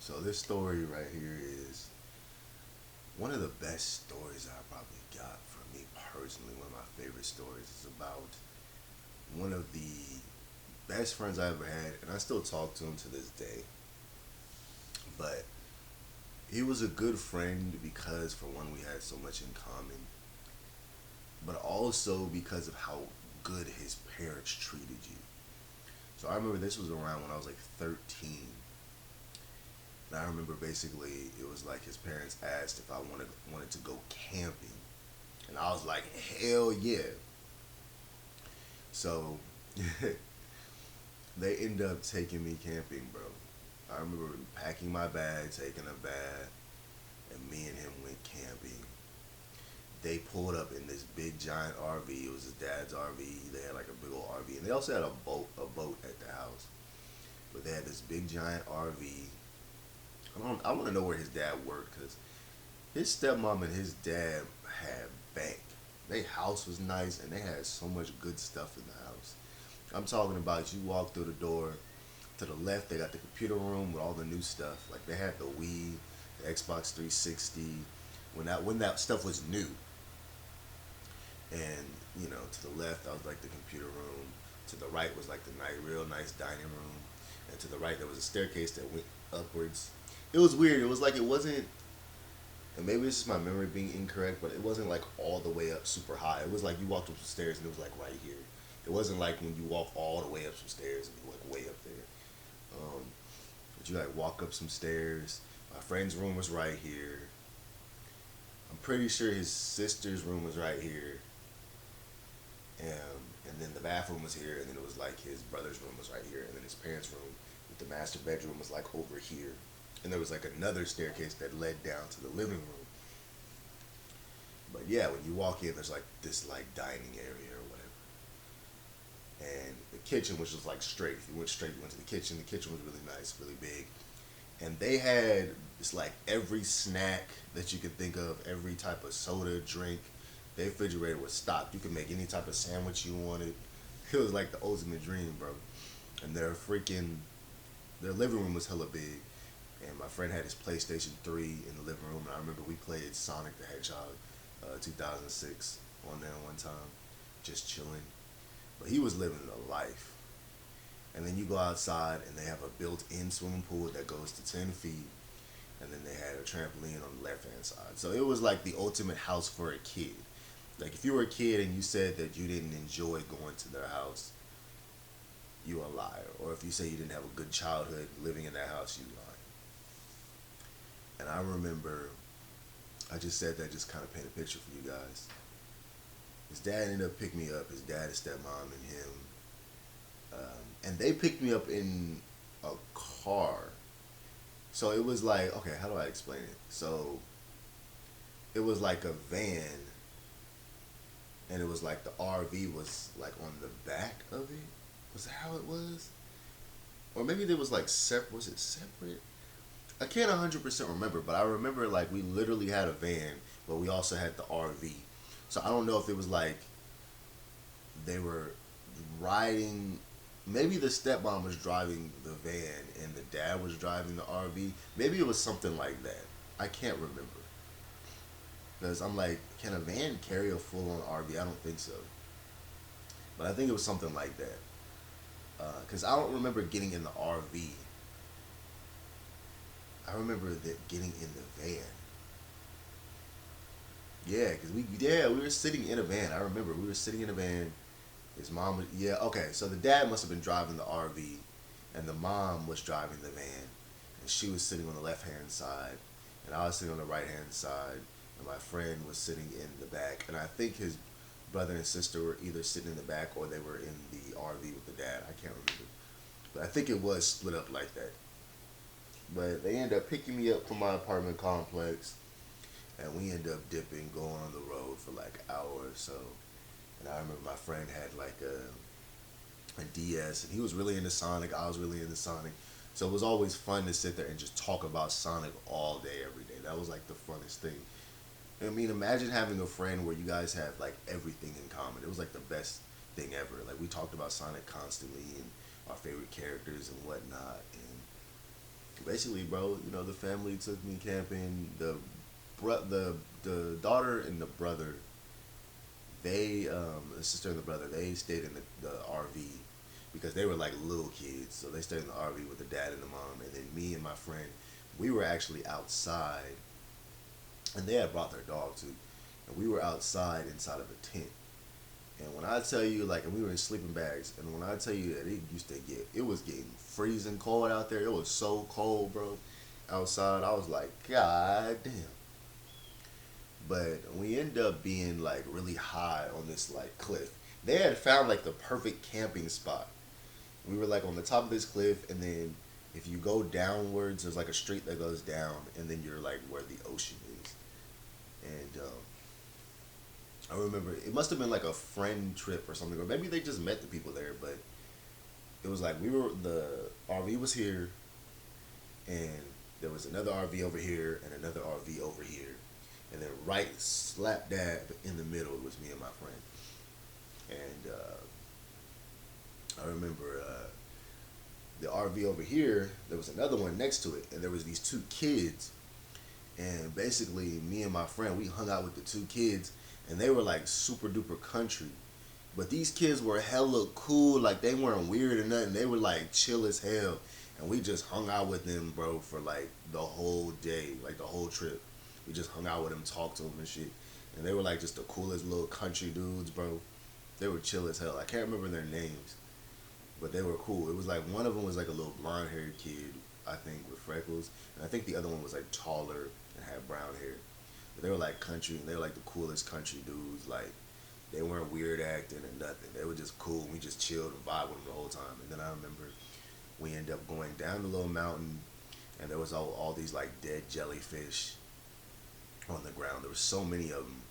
So this story right here is one of the best stories I probably got for me personally. One of my favorite stories is about one of the best friends I ever had, and I still talk to him to this day. But he was a good friend because, for one, we had so much in common, but also because of how good his parents treated you. So I remember this was around when I was like 13. And I remember basically it was like his parents asked if I wanted to go camping, and I was like, hell yeah. So they end up taking me camping, bro. I remember packing my bag, taking a bath, and me and him went camping. They pulled up in this big giant RV. It was his dad's RV. They had like a big old RV, and they also had a boat at the house. But they had this big giant RV. I want to know where his dad worked because his stepmom and his dad had bank. Their house was nice and they had so much good stuff in the house. I'm talking about you walk through the door to the left, they got the computer room with all the new stuff. Like they had the Wii, the Xbox 360, when that stuff was new. And to the left, that was like the computer room. To the right was like the real nice dining room, and to the right there was a staircase that went upwards. It was weird. It was like it wasn't, and maybe it's just my memory being incorrect, but it wasn't like all the way up super high. It was like you walked up some stairs and it was like right here. It wasn't like when you walk all the way up some stairs and you're like way up there. Um, but you like walk up some stairs. My friend's room was right here. I'm pretty sure his sister's room was right here. And then the bathroom was here, and then it was like his brother's room was right here, and then his parents' room with the master bedroom was like over here, and there was like another staircase that led down to the living room. But yeah, when you walk in, there's like this like dining area or whatever, and the kitchen was just like straight. If you went straight, you went to the kitchen. The kitchen was really nice, really big, and they had it's like every snack that you could think of, every type of soda, drink. Their refrigerator was stocked. You could make any type of sandwich you wanted. It was like the ultimate dream, bro. And their living room was hella big. And my friend had his PlayStation 3 in the living room. And I remember we played Sonic the Hedgehog 2006 on there one time, just chilling. But he was living the life. And then you go outside and they have a built-in swimming pool that goes to 10 feet. And then they had a trampoline on the left-hand side. So it was like the ultimate house for a kid. Like if you were a kid and you said that you didn't enjoy going to their house, you a liar. Or if you say you didn't have a good childhood living in that house, you lie. And I remember, I just said that just kind of paint a picture for you guys. His dad ended up picking me up. His dad, his stepmom, and him, and they picked me up in a car. So it was like, okay, how do I explain it? So it was like a van, and it was like the RV was like on the back of it. Was that how it was? Or maybe there was like separate. Was it separate? I can't 100% remember, but I remember like we literally had a van, but we also had the RV. So I don't know if it was like they were riding. Maybe the stepmom was driving the van and the dad was driving the RV. Maybe it was something like that. I can't remember. Because I'm like, can a van carry a full on RV? I don't think so. But I think it was something like that. Because I don't remember getting in the RV. I remember that getting in the van. Yeah, because we were sitting in a van. I remember we were sitting in a van. His mom was, yeah, okay. So the dad must have been driving the RV, and the mom was driving the van, and she was sitting on the left hand side, and I was sitting on the right hand side, and my friend was sitting in the back, and I think his brother and sister were either sitting in the back or they were in the RV with the dad. I can't remember, but I think it was split up like that. But they ended up picking me up from my apartment complex, and we ended up dipping, going on the road for like an hour or so. And I remember my friend had like a DS, and he was really into Sonic. I was really into Sonic, so it was always fun to sit there and just talk about Sonic all day, every day. That was like the funnest thing. I mean, imagine having a friend where you guys have like everything in common. It was like the best thing ever. Like we talked about Sonic constantly and our favorite characters and whatnot. And Basically, bro, the family took me camping. The daughter and the brother, the sister and the brother, they stayed in the RV because they were like little kids. So they stayed in the RV with the dad and the mom, and then me and my friend, we were actually outside, and they had brought their dog too, and we were outside inside of a tent. And when I tell you, like, and we were in sleeping bags, and when I tell you that it was getting freezing cold out there. It was so cold, bro, outside. I was like, God damn. But we ended up being like really high on this like cliff. They had found like the perfect camping spot. We were like on the top of this cliff, and then if you go downwards, there's like a street that goes down, and then you're like where the ocean is. And I remember it must have been like a friend trip or something, or maybe they just met the people there. But it was like the RV was here, and there was another RV over here, and another RV over here, and then right slap dab in the middle was me and my friend. And I remember the RV over here. There was another one next to it, and there was these two kids. And basically, me and my friend, we hung out with the two kids, and they were like super duper country. But these kids were hella cool, like they weren't weird or nothing. They were like chill as hell, and we just hung out with them, bro, for like the whole day, like the whole trip. We just hung out with them, talked to them and shit. And they were like just the coolest little country dudes, bro. They were chill as hell. I can't remember their names, but they were cool. It was like one of them was like a little blonde haired kid, I think, with freckles, and I think the other one was like taller and had brown hair. But they were like country, and they were like the coolest country dudes. Like they weren't weird acting or nothing. They were just cool. We just chilled and vibed with them the whole time. And then I remember we ended up going down the little mountain, and there was all these like dead jellyfish on the ground. There was so many of them.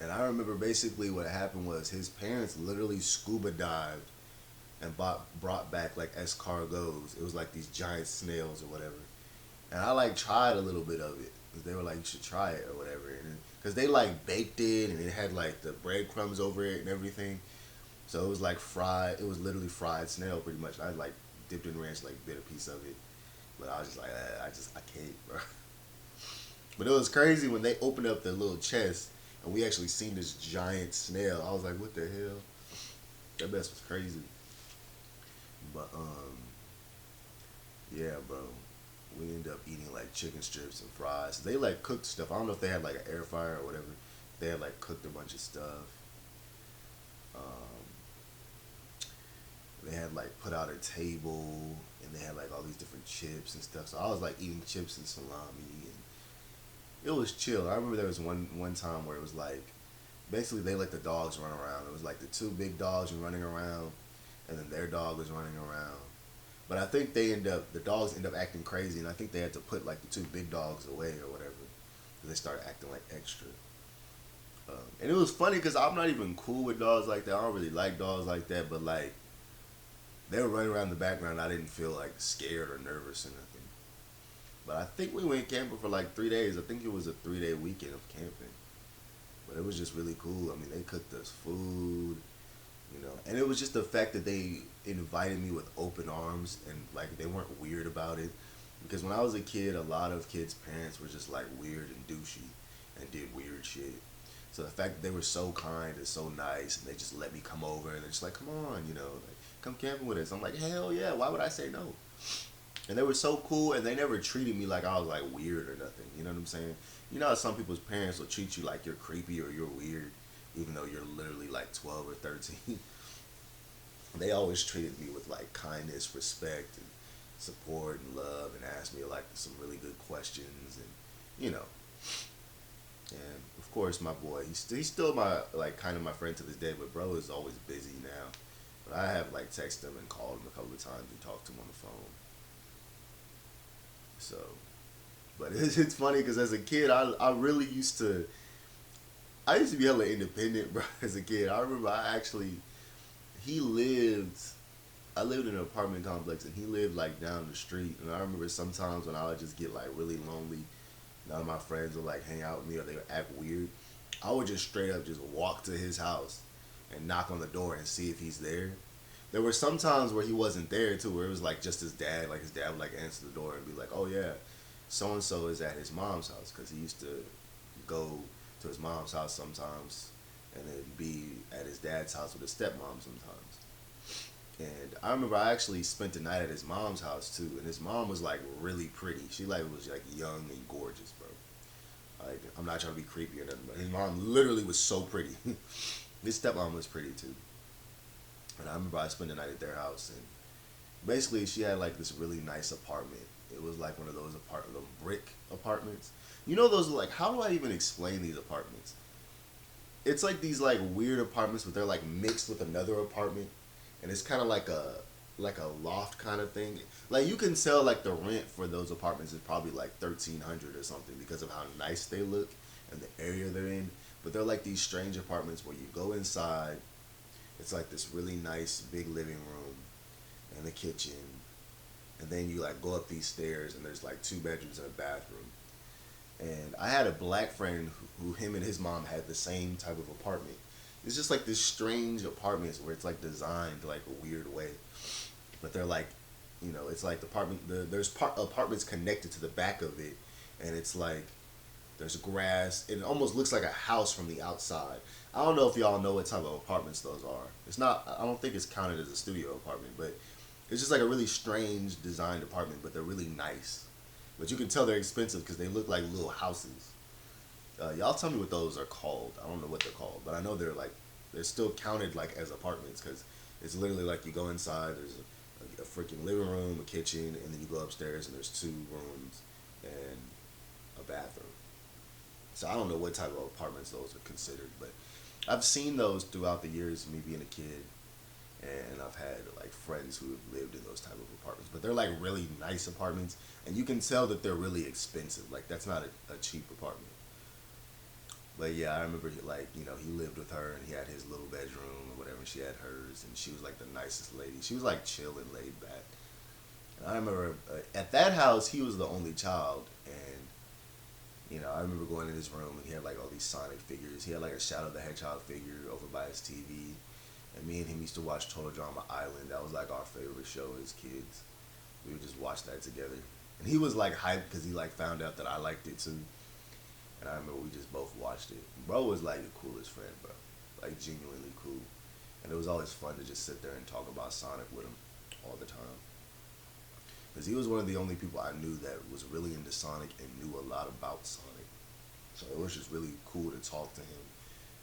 And I remember basically what happened was his parents literally scuba dived and brought back like escargots. It was like these giant snails or whatever. And I like tried a little bit of it because they were like, you should try it or whatever. Because they like baked it, and it had like the breadcrumbs over it and everything. So it was like fried. It was literally fried snail pretty much. I like dipped in ranch, like bit a piece of it. But I was just like, I can't, bro. But it was crazy when they opened up the little chest and we actually seen this giant snail. I was like, what the hell? That mess was crazy. But yeah, bro. We ended up eating like chicken strips and fries. They like cooked stuff. I don't know if they had like an air fryer or whatever. They had like cooked a bunch of stuff. Um, they had like put out a table, and they had like all these different chips and stuff. So I was like eating chips and salami, and it was chill. I remember there was one time where it was like basically they let the dogs run around. It was like the two big dogs were running around, and then their dog was running around. But I think the dogs end up acting crazy, and I think they had to put like the two big dogs away or whatever, because they started acting like extra. And it was funny because I'm not even cool with dogs like that. I don't really like dogs like that, but like they were running around the background. I didn't feel like scared or nervous or nothing. But I think we went camping for like 3 days. I think it was a 3 day weekend of camping. But it was just really cool. I mean, they cooked us food, and it was just the fact that they invited me with open arms, and like they weren't weird about it. Because when I was a kid, a lot of kids' parents were just like weird and douchey and did weird shit. So the fact that they were so kind and so nice, and they just let me come over, and they're just like, come on, like, come camping with us. I'm like, hell yeah, why would I say no? And they were so cool, and they never treated me like I was like weird or nothing. You know what I'm saying? You know how some people's parents will treat you like you're creepy or you're weird, even though you're literally like 12 or 13. They always treated me with like kindness, respect, and support and love, and asked me like some really good questions, and you know. And of course, my boy, he's still my like kind of my friend to this day, but bro is always busy now. But I have like texted him and called him a couple of times and talked to him on the phone. So, but it's funny because as a kid, I really I used to be hella independent, bro. As a kid, I remember he lived. I lived in an apartment complex, and he lived like down the street. And I remember sometimes when I would just get like really lonely, none of my friends would like hang out with me or they would act weird. I would just straight up just walk to his house and knock on the door and see if he's there. There were some times where he wasn't there too, where it was like just his dad. Like his dad would like answer the door and be like, "Oh yeah, so and so is at his mom's house," because he used to go to his mom's house sometimes, and then be at his dad's house with his stepmom sometimes. And I remember I actually spent the night at his mom's house too, and his mom was like really pretty. She like was like young and gorgeous, bro. Like I'm not trying to be creepy or nothing, but his mom literally was so pretty. His stepmom was pretty too. And I remember I spent the night at their house, and basically she had like this really nice apartment. It was like one of those those brick apartments. You know those like how do I even explain these apartments? It's like these like weird apartments, but they're like mixed with another apartment, and it's kind of like a loft kind of thing. Like you can tell like the rent for those apartments is probably like 1,300 or something because of how nice they look and the area they're in. But they're like these strange apartments where you go inside. It's like this really nice big living room and a kitchen, and then you like go up these stairs and there's like two bedrooms and a bathroom. And I had a black friend who him and his mom had the same type of apartment. It's just like this strange apartments where it's like designed like a weird way, but they're like, it's like the apartment. There's apartments connected to the back of it, and it's like there's grass. It almost looks like a house from the outside. I don't know if y'all know what type of apartments those are. It's not. I don't think it's counted as a studio apartment, but it's just like a really strange designed apartment. But they're really nice. But you can tell they're expensive because they look like little houses. Y'all tell me what those are called. I don't know what they're called, but I know they're still counted like as apartments because it's literally like you go inside. There's a freaking living room, a kitchen, and then you go upstairs and there's two rooms and a bathroom. So I don't know what type of apartments those are considered, but I've seen those throughout the years of me being a kid, and I've had like friends who have lived in those type of apartments. But they're like really nice apartments, and you can tell that they're really expensive. Like that's not a cheap apartment. But yeah, I remember he lived with her and he had his little bedroom or whatever. She had hers, and she was like the nicest lady. She was like chill and laid back. And I remember at that house he was the only child, and I remember going in his room and he had like all these Sonic figures. He had like a Shadow the Hedgehog figure over by his TV. And me and him used to watch Total Drama Island. That was like our favorite show as kids. We would just watch that together. And he was like hyped because he like found out that I liked it too. And I remember we just both watched it. Bro was like the coolest friend, bro. Like genuinely cool. And it was always fun to just sit there and talk about Sonic with him all the time. Because he was one of the only people I knew that was really into Sonic and knew a lot about Sonic. So it was just really cool to talk to him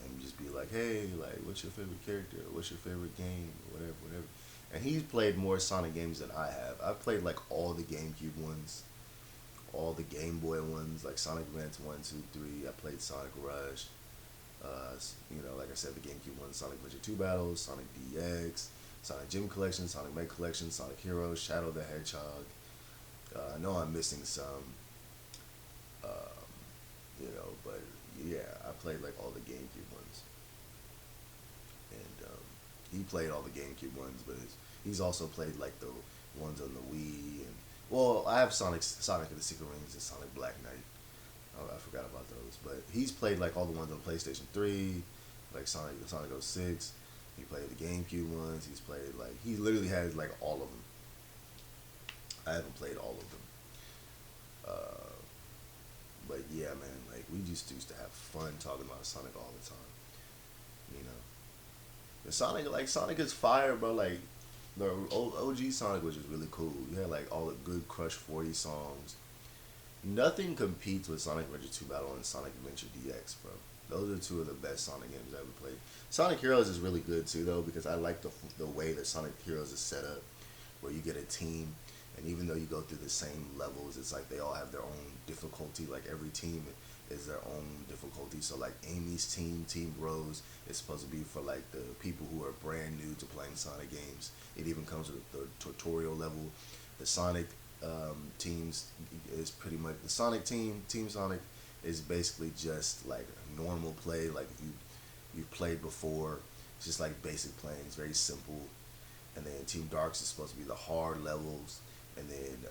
and just be like, hey, like, what's your favorite character? What's your favorite game? Whatever, whatever. And he's played more Sonic games than I have. I've played like all the GameCube ones, all the Game Boy ones, like Sonic Advance 1, 2, 3. I played Sonic Rush. Like I said, the GameCube ones, Sonic Adventure 2 Battles, Sonic DX, Sonic Gym Collection, Sonic Mega Collection, Sonic Heroes, Shadow the Hedgehog. I know I'm missing some, but yeah, I played like all the GameCube ones. And he played all the GameCube ones, but he's also played like the ones on the Wii. And well, I have Sonic and the Secret Rings and Sonic Black Knight. Oh, I forgot about those. But he's played like all the ones on PlayStation 3, like Sonic 06. He played the GameCube ones. He literally has like all of them. I haven't played all of them. Uh, but yeah, man, like we just used to have fun talking about Sonic all the time. You know, Sonic is fire, bro. Like the OG Sonic was just really cool. You had like all the good Crush 40 songs. Nothing competes with Sonic Adventure 2 Battle and Sonic Adventure DX, bro. Those are two of the best Sonic games I ever played. Sonic Heroes is really good too, though, because I like the way that Sonic Heroes is set up, where you get a team, and even though you go through the same levels, it's like they all have their own difficulty. Like every team is their own difficulty. So like Amy's team, Team Rose, is supposed to be for like the people who are brand new to playing Sonic games. It even comes with the tutorial level. The Sonic teams is pretty much the Sonic Team Sonic is basically just like normal play. Like if you've played before, it's just like basic playing. It's very simple. And then Team Darks is supposed to be the hard levels, and then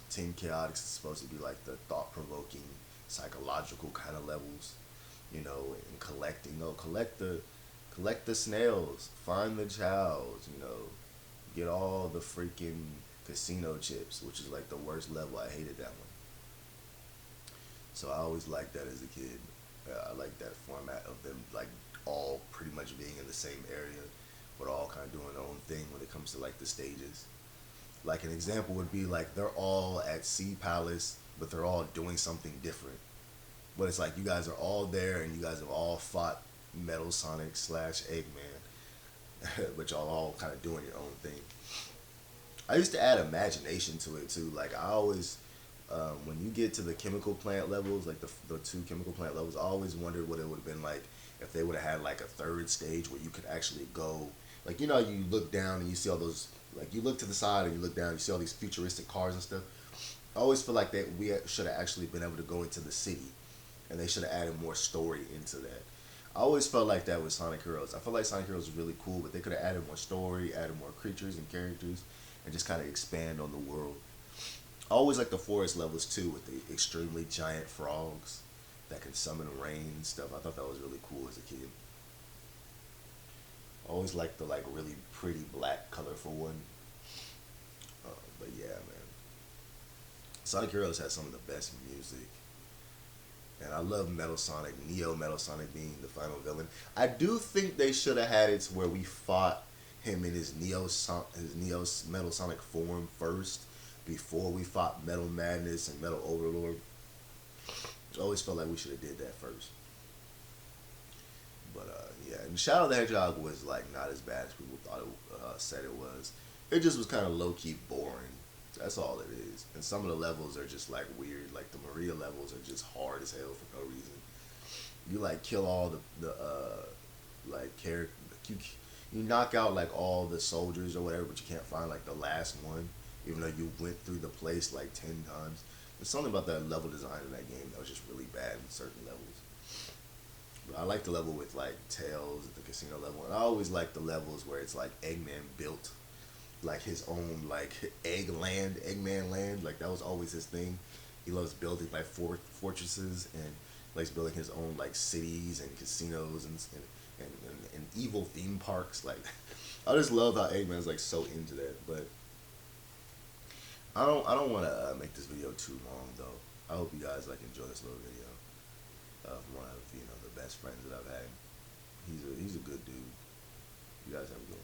Team Chaotix is supposed to be like the thought-provoking, psychological kind of levels, and collect the snails, find the chows, get all the freaking casino chips, which is like the worst level. I hated that one. So I always liked that as a kid. I like that format of them like all pretty much being in the same area, but all kind of doing their own thing when it comes to like the stages. Like an example would be like they're all at Sea Palace, but they're all doing something different. But it's like you guys are all there and you guys have all fought Metal Sonic slash Eggman, but y'all all kind of doing your own thing. I used to add imagination to it too. Like I always, when you get to the chemical plant levels, like the two chemical plant levels, I always wondered what it would have been like if they would have had like a third stage where you could actually go. Like you look down and you see all those. Like you look to the side and you look down, and you see all these futuristic cars and stuff. I always feel like that we should have actually been able to go into the city, and they should have added more story into that. I always felt like that with Sonic Heroes. I felt like Sonic Heroes was really cool, but they could have added more story, added more creatures and characters, and just kind of expand on the world. I always like the forest levels too, with the extremely giant frogs that can summon rain and stuff. I thought that was really cool as a kid. I always liked the like really pretty black colorful one. But yeah, man, Sonic Heroes has some of the best music. And I love Metal Sonic, Neo Metal Sonic being the final villain. I do think they should have had it to where we fought him in his Neo Metal Sonic form first, before we fought Metal Madness and Metal Overlord. I always felt like we should have did that first. But yeah, and Shadow the Hedgehog was like not as bad as people thought it said it was. It just was kind of low key boring. That's all it is. And some of the levels are just like weird. Like the Maria levels are just hard as hell for no reason. You like kill all the like character. You knock out like all the soldiers or whatever, but you can't find like the last one, even though you went through the place like 10 times. There's something about that level design in that game that was just really bad in certain levels. But I like the level with like Tails at the casino level, and I always like the levels where it's like Eggman built like his own like Eggman land. Like that was always his thing. He loves building like fortresses and likes building his own like cities and casinos and evil theme parks. Like I just love how Eggman's like so into that. But I don't want to make this video too long though. I hope you guys like enjoy this little video of one of the best friends that I've had. He's a good dude. You guys have a good one.